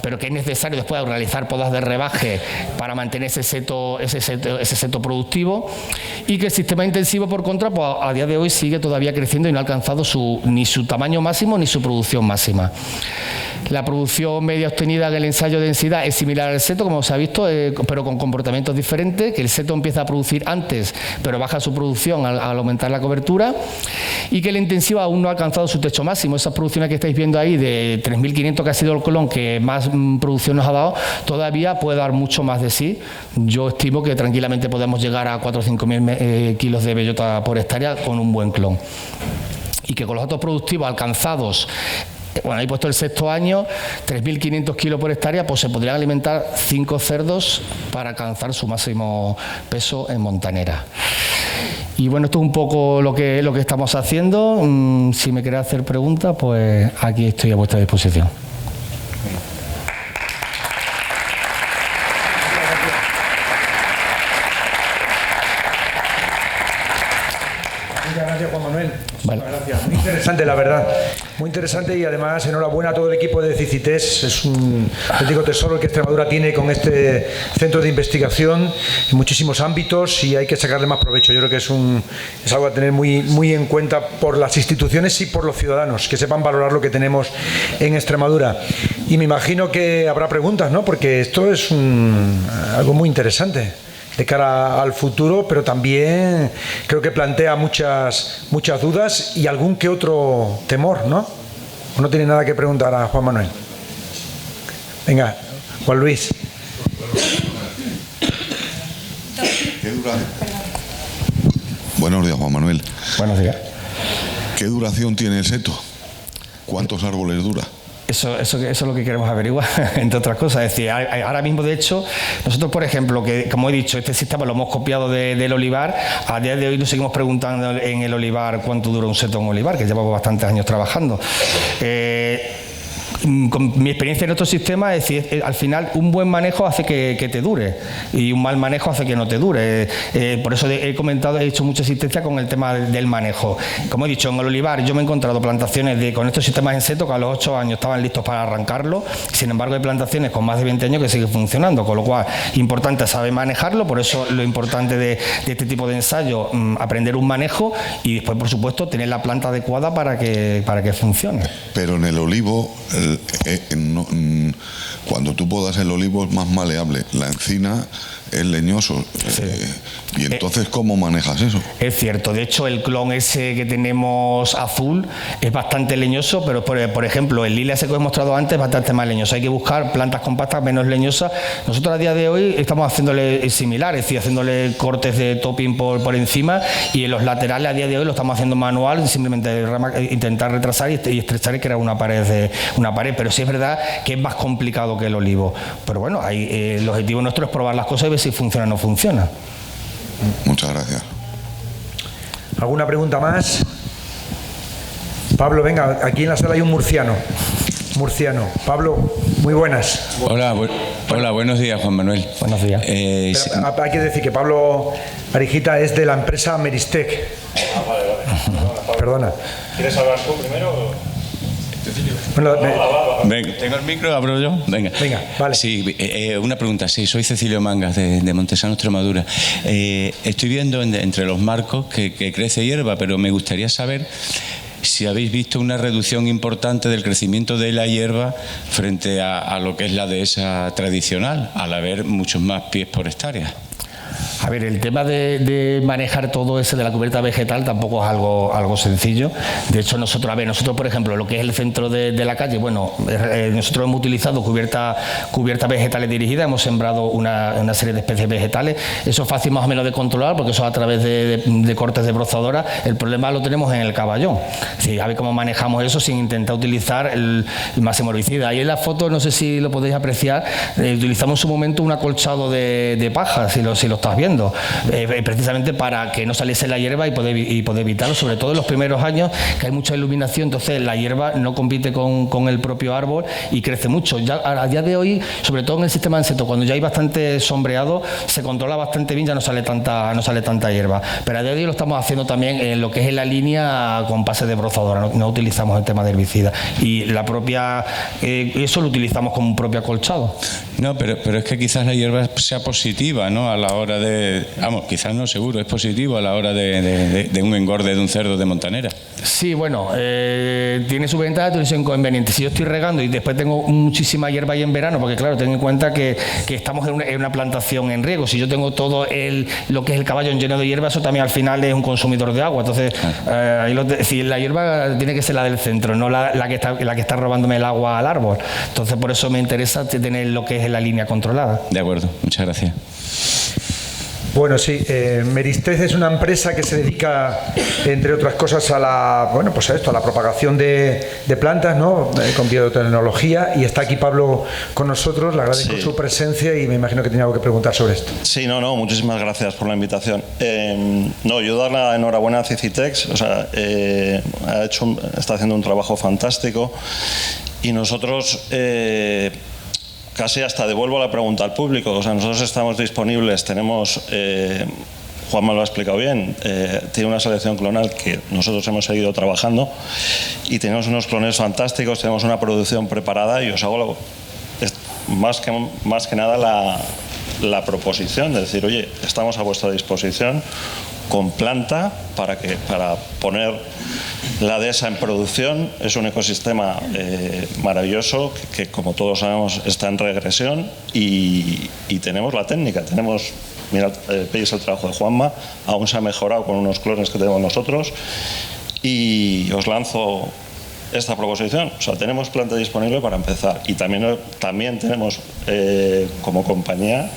pero que es necesario después realizar podas de rebaje para mantener ese seto productivo. Y que el sistema intensivo, por contra, pues a día de hoy sigue todavía creciendo y no ha alcanzado ni su tamaño máximo ni su producción máxima. La producción media obtenida en el ensayo de densidad es similar al seto, como se ha visto, pero con comportamientos diferentes, que el seto empieza a producir antes, pero baja su producción al aumentar la cobertura, y que el intensivo aún no ha alcanzado su techo máximo. Esas producciones que estáis viendo ahí, de 3.500 que ha sido el clon, que más producción nos ha dado, todavía puede dar mucho más de sí. Yo estimo que tranquilamente podemos llegar a 4 o 5.000 kilos de bellota por hectárea con un buen clon. Y que con los datos productivos alcanzados, ahí he puesto el 6º año, 3.500 kilos por hectárea, pues se podrían alimentar 5 cerdos para alcanzar su máximo peso en montanera. Y bueno, esto es un poco lo que estamos haciendo. Si me queréis hacer preguntas, pues aquí estoy a vuestra disposición. Muchas gracias, Juan Manuel. Vale. Gracias. Muy interesante, la verdad. Muy interesante, y además enhorabuena a todo el equipo de CICITES. Es un auténtico tesoro el que Extremadura tiene con este centro de investigación en muchísimos ámbitos, y hay que sacarle más provecho. Yo creo que es algo a tener muy en cuenta por las instituciones y por los ciudadanos, que sepan valorar lo que tenemos en Extremadura. Y me imagino que habrá preguntas, ¿no? Porque esto es algo muy interesante de cara al futuro, pero también creo que plantea muchas dudas y algún que otro temor, ¿no? ¿O no tiene nada que preguntar a Juan Manuel? Venga, Juan Luis. Buenos días, Juan Manuel. Buenos días. ¿Qué duración tiene el seto? ¿Cuántos árboles dura? Eso es lo que queremos averiguar, entre otras cosas. Es decir, ahora mismo, de hecho, nosotros, por ejemplo, que como he dicho, este sistema lo hemos copiado del olivar. A día de hoy nos seguimos preguntando en el olivar cuánto dura un seto en olivar, que llevamos bastantes años trabajando. Con mi experiencia en otros sistemas, es decir, al final un buen manejo hace que te dure, y un mal manejo hace que no te dure. Por eso he hecho mucha insistencia con el tema del manejo. Como he dicho, en el olivar yo me he encontrado plantaciones con estos sistemas en seto que a los 8 años estaban listos para arrancarlo. Sin embargo, hay plantaciones con más de 20 años que siguen funcionando, con lo cual importante saber manejarlo. Por eso lo importante de este tipo de ensayo, aprender un manejo, y después, por supuesto, tener la planta adecuada para que funcione. Pero en el olivo, cuando tú podas el olivo es más maleable. La encina es leñoso. Sí. Y entonces, ¿cómo manejas eso? Es cierto. De hecho, el clon ese que tenemos azul es bastante leñoso, pero por ejemplo, el lila ese que os he mostrado antes es bastante más leñoso. Hay que buscar plantas compactas menos leñosas. Nosotros a día de hoy estamos haciéndole similar, es decir, haciéndole cortes de topping por encima, y en los laterales a día de hoy lo estamos haciendo manual, simplemente intentar retrasar y estrechar y crear una pared. Pero sí es verdad que es más complicado que el olivo. Pero bueno, el objetivo nuestro es probar las cosas y ver si funciona o no funciona. Muchas gracias. ¿Alguna pregunta más? Pablo, venga, aquí en la sala hay un murciano. murciano. Pablo, muy buenas. Hola, buenos días, Juan Manuel. Buenos días. Pero hay que decir que Pablo Arijita es de la empresa Meristec. Vale. Perdona. ¿Quieres hablar tú primero? Bueno, Venga, ¿tengo el micro? ¿Abro yo? Venga, vale. Sí, una pregunta. Sí, soy Cecilio Mangas, de Montesano, Extremadura. Estoy viendo entre los marcos que crece hierba, pero me gustaría saber si habéis visto una reducción importante del crecimiento de la hierba frente a lo que es la dehesa tradicional, al haber muchos más pies por hectárea. A ver, el tema de manejar todo ese de la cubierta vegetal tampoco es algo sencillo. De hecho, nosotros, por ejemplo, lo que es el centro de la calle, bueno, nosotros hemos utilizado cubiertas vegetales dirigidas, hemos sembrado una serie de especies vegetales. Eso es fácil más o menos de controlar porque eso a través de cortes de brozadora. El problema lo tenemos en el caballón. Sí, a ver cómo manejamos eso sin intentar utilizar el máximo herbicida. Ahí en la foto, no sé si lo podéis apreciar, utilizamos en su momento un acolchado de paja, si lo estás viendo. Precisamente para que no saliese la hierba y poder evitarlo, sobre todo en los primeros años, que hay mucha iluminación, entonces la hierba no compite con el propio árbol y crece mucho. Ya a día de hoy, sobre todo en el sistema de Enseto, cuando ya hay bastante sombreado, se controla bastante bien, ya no sale tanta hierba. Pero a día de hoy lo estamos haciendo también en lo que es en la línea con pase de brozadora, no utilizamos el tema de herbicida. Y la propia, eso lo utilizamos como un propio acolchado. No, pero es que quizás la hierba sea positiva, ¿no? A la hora quizás no, seguro, es positivo a la hora de un engorde de un cerdo de montanera. Sí, bueno, tiene su ventaja, tiene su inconveniente. Si yo estoy regando y después tengo muchísima hierba ahí en verano, porque claro, ten en cuenta que estamos en una plantación en riego. Si yo tengo todo lo que es el caballón lleno de hierba, eso también al final es un consumidor de agua. Entonces, si la hierba tiene que ser la del centro, no la que está robándome el agua al árbol. Entonces, por eso me interesa tener lo que es la línea controlada. De acuerdo, muchas gracias. Bueno, sí, Meristec es una empresa que se dedica, entre otras cosas, a la propagación de plantas, ¿no? Con biotecnología, y está aquí Pablo con nosotros. Le agradezco su presencia y me imagino que tenía algo que preguntar sobre esto. Sí, muchísimas gracias por la invitación. Yo dar la enhorabuena a Cicitex, está haciendo un trabajo fantástico y nosotros casi hasta devuelvo la pregunta al público. Nosotros estamos disponibles, tenemos, Juanma lo ha explicado bien, tiene una selección clonal que nosotros hemos seguido trabajando y tenemos unos clones fantásticos, tenemos una producción preparada y os hago más que nada la proposición de decir, oye, estamos a vuestra disposición con planta para poner la dehesa en producción. Es un ecosistema maravilloso que, como todos sabemos, está en regresión y tenemos la técnica. Mirad, veis el trabajo de Juanma, aún se ha mejorado con unos clones que tenemos nosotros y os lanzo esta proposición. Tenemos planta disponible para empezar y también tenemos como compañía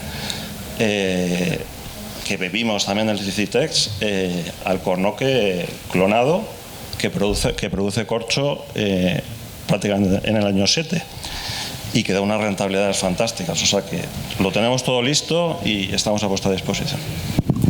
que bebimos también del Cicitex, alcornoque clonado que produce corcho prácticamente en el año 7 y que da unas rentabilidades fantásticas. Que lo tenemos todo listo y estamos a vuestra disposición.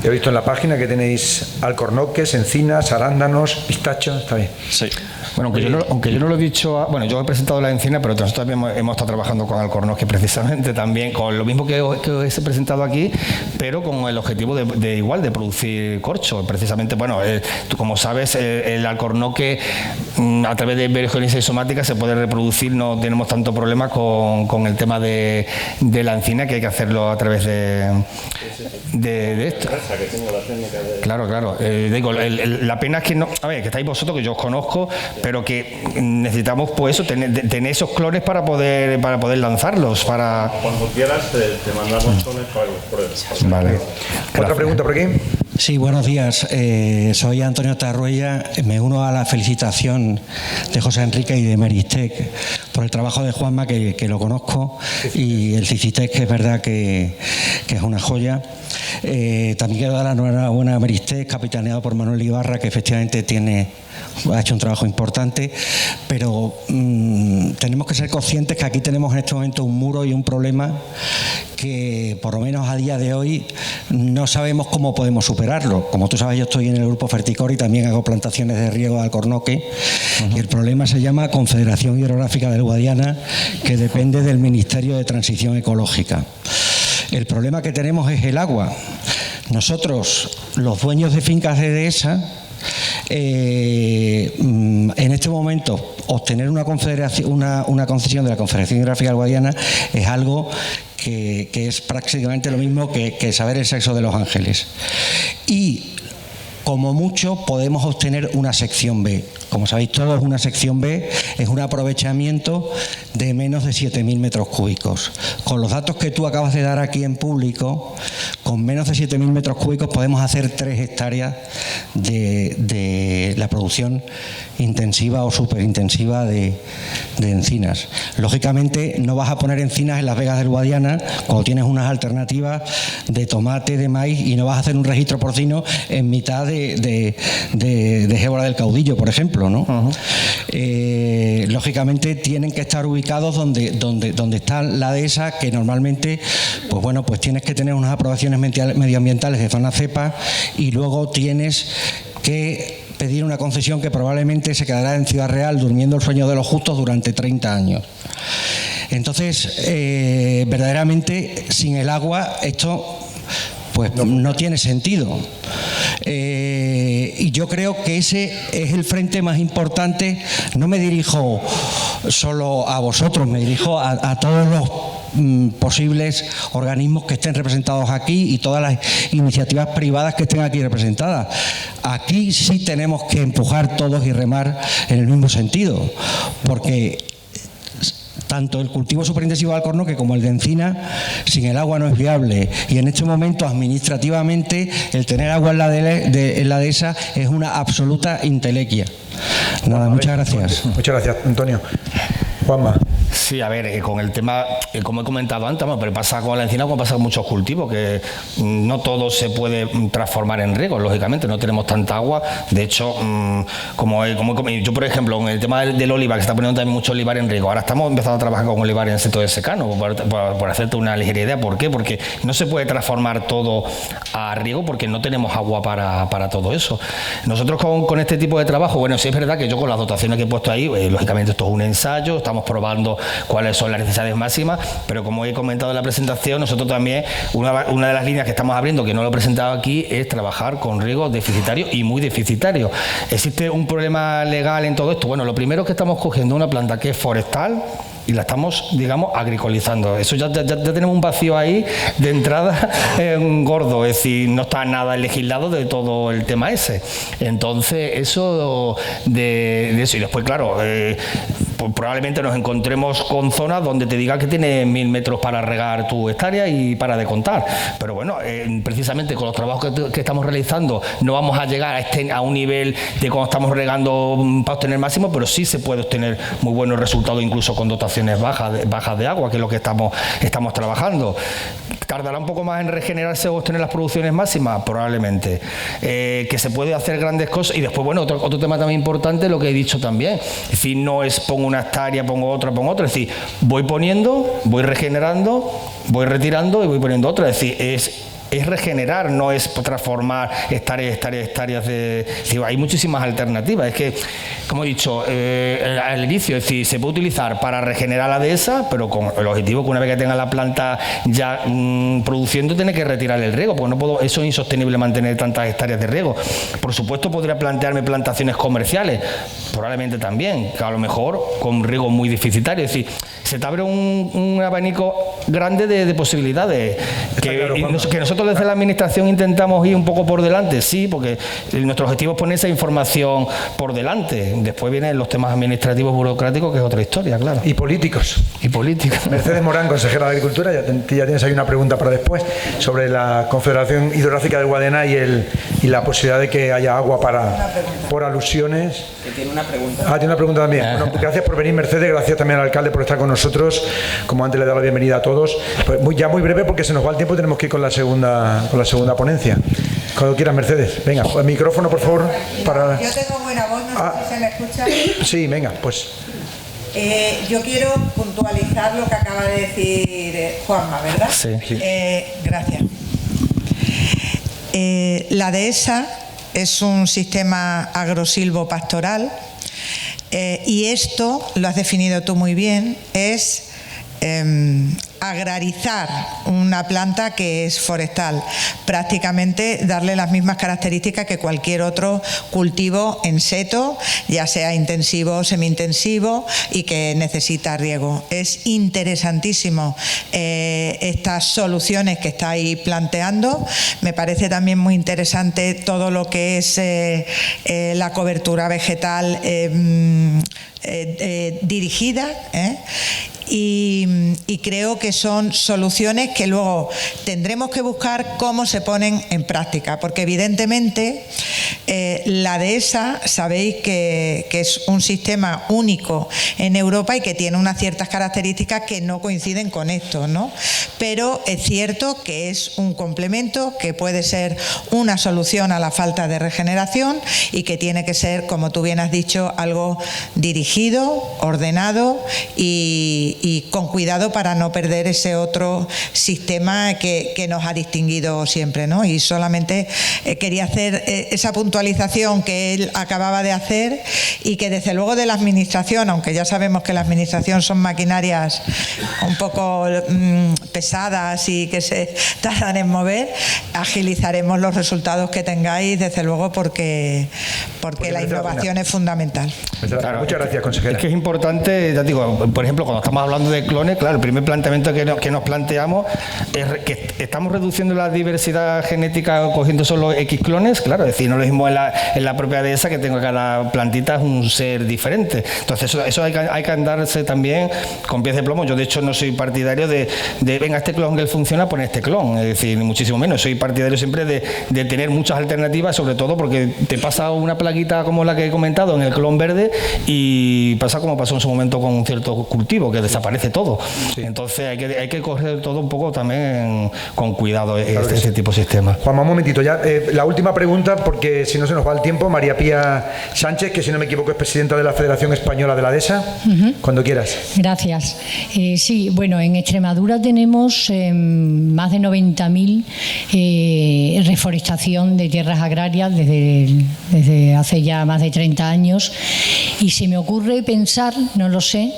He visto en la página que tenéis alcornoques, encinas, arándanos, pistachos, está bien. Sí. Bueno, aunque yo no lo he dicho, yo he presentado la encina, pero nosotros también hemos estado trabajando con alcornoque precisamente también, con lo mismo que os he presentado aquí, pero con el objetivo de producir corcho. Precisamente, tú como sabes, el alcornoque a través de embriogénesis somática se puede reproducir, no tenemos tanto problema con el tema de la encina, que hay que hacerlo a través de esto. Claro. La pena es que que estáis vosotros, que yo os conozco, pero que necesitamos tener esos clones para poder lanzarlos. Cuando quieras te mandamos clones para los pruebas. Vale. ¿Otra pregunta por aquí? Sí, buenos días. Soy Antonio Tarruella. Me uno a la felicitación de José Enrique y de Meristec por el trabajo de Juanma, que lo conozco, y el Cicitex, que es verdad que es una joya. También quiero dar la enhorabuena a Meristec, capitaneado por Manuel Ibarra, que efectivamente tiene ha hecho un trabajo importante, pero tenemos que ser conscientes que aquí tenemos en este momento un muro y un problema que por lo menos a día de hoy no sabemos cómo podemos superarlo. Como tú sabes, yo estoy en el grupo Ferticor y también hago plantaciones de riego de alcornoque, y el problema se llama Confederación Hidrográfica del Guadiana, que depende del Ministerio de Transición Ecológica. El problema que tenemos es el agua. Nosotros, los dueños de fincas de dehesa, en este momento obtener una concesión de la Confederación Hidrográfica del Guadiana es algo que es prácticamente lo mismo que saber el sexo de los ángeles. Y como mucho podemos obtener una sección B. Como sabéis todos, una sección B es un aprovechamiento de menos de 7.000 metros cúbicos. Con los datos que tú acabas de dar aquí en público, con menos de 7.000 metros cúbicos podemos hacer 3 hectáreas de la producción intensiva o superintensiva de encinas. Lógicamente no vas a poner encinas en Las Vegas del Guadiana cuando tienes unas alternativas de tomate, de maíz, y no vas a hacer un registro porcino en mitad de Gébora del Caudillo, por ejemplo, ¿no? Lógicamente tienen que estar ubicados donde está la dehesa, que normalmente pues tienes que tener unas aprobaciones medioambientales de zona cepa, y luego tienes que pedir una concesión que probablemente se quedará en Ciudad Real durmiendo el sueño de los justos durante 30 años. Entonces, verdaderamente sin el agua esto pues no tiene sentido. Y yo creo que ese es el frente más importante. No me dirijo solo a vosotros, me dirijo a todos los posibles organismos que estén representados aquí y todas las iniciativas privadas que estén aquí representadas. Aquí sí tenemos que empujar todos y remar en el mismo sentido, porque tanto el cultivo superintensivo de alcornoque como el de encina, sin el agua no es viable, y en este momento administrativamente el tener agua en la dehesa es una absoluta intelequia. Nada, muchas gracias. Muchas gracias, Antonio. Juanma. Sí, a ver, con el tema, como he comentado antes, pero pasa con la encina como pasa con muchos cultivos, que no todo se puede transformar en riego, lógicamente, no tenemos tanta agua. De hecho, yo, por ejemplo, en el tema del olivar, que se está poniendo también mucho olivar en riego, ahora estamos empezando a trabajar con olivar en el sector de secano, por hacerte una ligera idea. ¿Por qué? Porque no se puede transformar todo a riego porque no tenemos agua para todo eso. Nosotros con este tipo de trabajo, bueno, sí es verdad que yo con las dotaciones que he puesto ahí, lógicamente esto es un ensayo, estamos probando cuáles son las necesidades máximas, pero como he comentado en la presentación, nosotros también, una de las líneas que estamos abriendo, que no lo he presentado aquí, es trabajar con riego deficitario y muy deficitario. ¿Existe un problema legal en todo esto? Bueno, lo primero es que estamos cogiendo una planta que es forestal y la estamos, digamos, agricolizando. Eso ya tenemos un vacío ahí de entrada gordo, es decir, no está nada legislado de todo el tema ese. Entonces, eso de eso. Y después, claro, pues probablemente nos encontremos con zonas donde te diga que tiene 1000 metros para regar tu hectárea y para de contar. Pero bueno, precisamente con los trabajos que estamos realizando no vamos a llegar a un nivel de cuando estamos regando para obtener máximo, pero sí se puede obtener muy buenos resultados incluso con dotaciones bajas de agua, que es lo que estamos trabajando. ¿Tardará un poco más en regenerarse o obtener las producciones máximas? Probablemente. Que se puede hacer grandes cosas. Y después, bueno, otro tema también importante, lo que he dicho también. Es decir, no es pongo una hectárea, pongo otra. Es decir, voy poniendo, voy regenerando, voy retirando y voy poniendo otra. Es decir, es regenerar, no es transformar hectáreas de... Hay muchísimas alternativas. Es que, como he dicho al inicio, es decir, se puede utilizar para regenerar la dehesa, pero con el objetivo que una vez que tenga la planta ya produciendo, tiene que retirar el riego, porque eso es insostenible mantener tantas hectáreas de riego. Por supuesto, podría plantearme plantaciones comerciales, probablemente también, que a lo mejor con riego muy deficitario. Es decir, se te abre un abanico grande de posibilidades que nosotros desde la administración intentamos ir un poco por delante, sí, porque nuestro objetivo es poner esa información por delante. Después vienen los temas administrativos burocráticos, que es otra historia, claro. Y políticos. Mercedes Morán, consejera de Agricultura, ya tienes ahí una pregunta para después sobre la Confederación Hidrográfica del Guadiana y la posibilidad de que haya agua por alusiones. Que tiene una pregunta. Tiene una pregunta también. Bueno, gracias por venir, Mercedes, gracias también al alcalde por estar con nosotros. Como antes le he dado la bienvenida a todos. Pues muy breve porque se nos va el tiempo y tenemos que ir con la segunda ponencia. Cuando quieras, Mercedes. Venga, el micrófono, por favor. Para... Yo tengo buena voz, no sé si se me escucha. Sí, venga, pues... Yo quiero puntualizar lo que acaba de decir Juanma, ¿verdad? Sí. Gracias. La dehesa es un sistema agrosilvopastoral y esto, lo has definido tú muy bien, es agrarizar una planta que es forestal, prácticamente darle las mismas características que cualquier otro cultivo en seto, ya sea intensivo o semi-intensivo y que necesita riego. Es interesantísimo estas soluciones que estáis planteando. Me parece también muy interesante todo lo que es la cobertura vegetal dirigida, y creo que son soluciones que luego tendremos que buscar cómo se ponen en práctica, porque evidentemente la dehesa sabéis que es un sistema único en Europa y que tiene unas ciertas características que no coinciden con esto, ¿no? Pero es cierto que es un complemento, que puede ser una solución a la falta de regeneración y que tiene que ser, como tú bien has dicho, algo dirigido, ordenado y con cuidado para no perder ese otro sistema que nos ha distinguido siempre, ¿no? Y solamente quería hacer esa puntualización que él acababa de hacer y que desde luego de la administración, aunque ya sabemos que la administración son maquinarias un poco pesadas y que se tardan en mover, agilizaremos los resultados que tengáis, desde luego, porque la innovación es fundamental. Claro, muchas gracias, consejera. Es que es importante, ya digo, por ejemplo, cuando estamos hablando de clones, claro, el primer planteamiento que nos planteamos es que estamos reduciendo la diversidad genética cogiendo solo X clones, claro, es decir, no lo mismo en la propia dehesa que tengo cada plantita es un ser diferente. Entonces eso hay que andarse también con pies de plomo. Yo de hecho no soy partidario de venga, este clon que funciona, pon este clon, es decir, ni muchísimo menos. Soy partidario siempre de tener muchas alternativas, sobre todo porque te pasa una plaguita como la que he comentado en el clon verde y pasa como pasó en su momento con un cierto cultivo, que desaparece todo. Sí. Entonces hay que correr todo un poco también con cuidado, claro, este tipo de sistemas. Juanma, un momentito ya. La última pregunta, porque si no se nos va el tiempo. María Pía Sánchez, que si no me equivoco es presidenta de la Federación Española de la Dehesa. Cuando quieras. Gracias. Sí, bueno, en Extremadura tenemos más de 90.000 reforestación de tierras agrarias desde hace ya más de 30 años y se me ocurre pensar, no lo sé,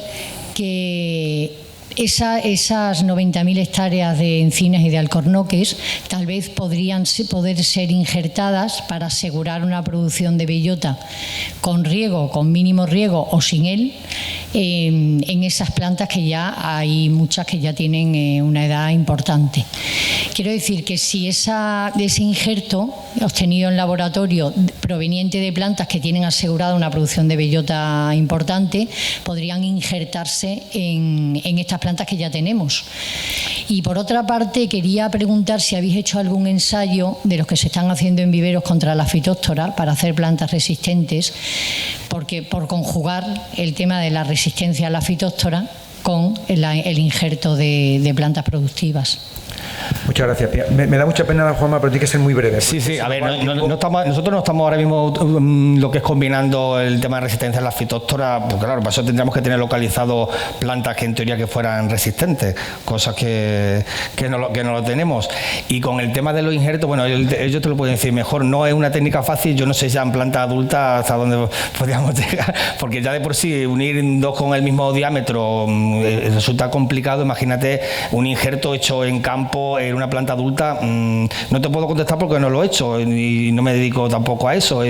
que esas 90.000 hectáreas de encinas y de alcornoques tal vez podrían poder ser injertadas para asegurar una producción de bellota con riego, con mínimo riego o sin él, en esas plantas que ya hay muchas que ya tienen una edad importante. Quiero decir que si ese injerto obtenido en laboratorio proveniente de plantas que tienen asegurada una producción de bellota importante, podrían injertarse en estas plantas que ya tenemos. Y por otra parte, quería preguntar si habéis hecho algún ensayo de los que se están haciendo en viveros contra la fitóstora para hacer plantas resistentes, porque por conjugar el tema de la resistencia a la fitóstora con el injerto de plantas productivas. Muchas gracias, Pía. Me da mucha pena, Juanma, pero tiene que ser muy breve. Sí, a ver, nosotros no estamos ahora mismo lo que es combinando el tema de resistencia a la fitóstora, pues claro, para eso tendríamos que tener localizado plantas que en teoría que fueran resistentes, cosas que no lo tenemos. Y con el tema de los injertos, bueno, ellos te lo pueden decir mejor, no es una técnica fácil, yo no sé ya en plantas adultas hasta dónde podríamos llegar, porque ya de por sí unir dos con el mismo diámetro resulta complicado. Imagínate un injerto hecho en campo en una planta adulta. No te puedo contestar porque no lo he hecho y no me dedico tampoco a eso.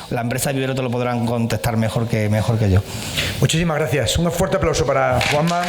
La empresa de vivero te lo podrán contestar mejor que yo. Muchísimas gracias. Un fuerte aplauso para Juanma.